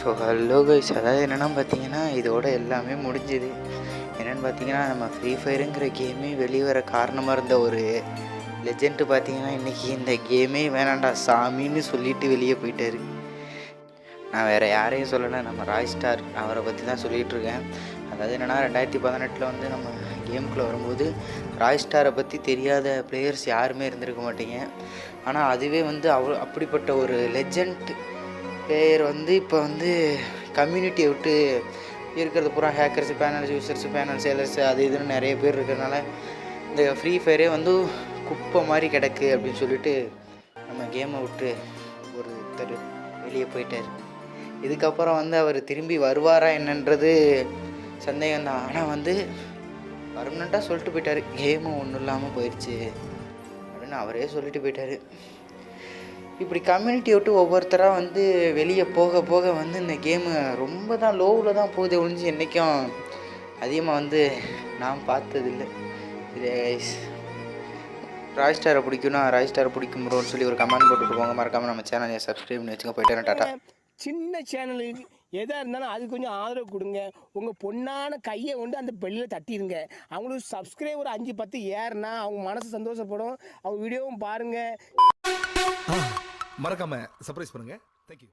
So hello guys, அதாவது என்னென்னா பார்த்தீங்கன்னா இதோட எல்லாமே முடிஞ்சுது. என்னென்னு பார்த்தீங்கன்னா நம்ம ஃப்ரீ ஃபயருங்கிற கேமே வெளியே வர காரணமாக இருந்த ஒரு லெஜெண்டு பார்த்தீங்கன்னா இன்றைக்கி இந்த கேமே வேணாண்டா சாமின்னு சொல்லிட்டு வெளியே போயிட்டார். நான் வேறு யாரையும் சொல்லலை, நம்ம ராய் ஸ்டார் அவரை பற்றி தான் சொல்லிகிட்ருக்கேன். அதாவது என்னென்னா 2018 வந்து நம்ம கேமுக்குள்ளே வரும்போது ராய் ஸ்டாரை பற்றி தெரியாத பிளேயர்ஸ் யாருமே இருந்திருக்க மாட்டீங்க. ஆனால் அதுவே வந்து அப்படிப்பட்ட ஒரு லெஜெண்ட் பிளேயர் வந்து இப்போ வந்து கம்யூனிட்டியை விட்டு இருக்கிறது பூரா hackers, panels, users, panel Sailors அது இதுன்னு நிறைய பேர் இருக்கிறதுனால இந்த ஃப்ரீ ஃபயரே வந்து குப்பை மாதிரி கிடக்கு அப்படின்னு சொல்லிட்டு நம்ம கேமை விட்டு ஒருத்தர் வெளியே போயிட்டார். இதுக்கப்புறம் வந்து அவர் திரும்பி வருவாரா என்னன்றது சந்தேகம்தான். ஆனால் வந்து பர்மனெண்ட்டாக சொல்லிட்டு போயிட்டார், கேமு ஒன்றும் இல்லாமல் போயிடுச்சு அப்படின்னு அவரே சொல்லிட்டு போயிட்டார். இப்படி கம்யூனிட்டியை விட்டு ஒவ்வொருத்தராக வந்து வெளியே போக போக வந்து இந்த கேமு ரொம்ப தான் லோவில் தான் போகுது ஒழிஞ்சு என்றைக்கும் அதிகமாக வந்து நான் பார்த்ததில்லை. இது ராய் ஸ்டாரை பிடிக்கும்னா ராய் ஸ்டாரை பிடிக்கும் ப்ரோன்னு சொல்லி ஒரு கமெண்ட் போட்டுட்டு போங்க. மறக்காமல் நம்ம சேனலை சப்ஸ்கிரைப் பண்ணி வச்சுங்க. போயிட்டேன், டாட்டா. சின்ன சேனலுக்கு எதாக இருந்தாலும் அது கொஞ்சம் ஆதரவு கொடுங்க. உங்கள் பொண்ணான கையை கொண்டு அந்த பெல்லில் தட்டிடுங்க. அவங்களுக்கு சப்ஸ்கிரைபர் 5-10 ஏறுனா அவங்க மனசு சந்தோஷப்படும். அவங்க வீடியோவும் பாருங்கள். மறக்காம சர்ப்ரைஸ் பண்ணுங்க. தேங்க்யூ.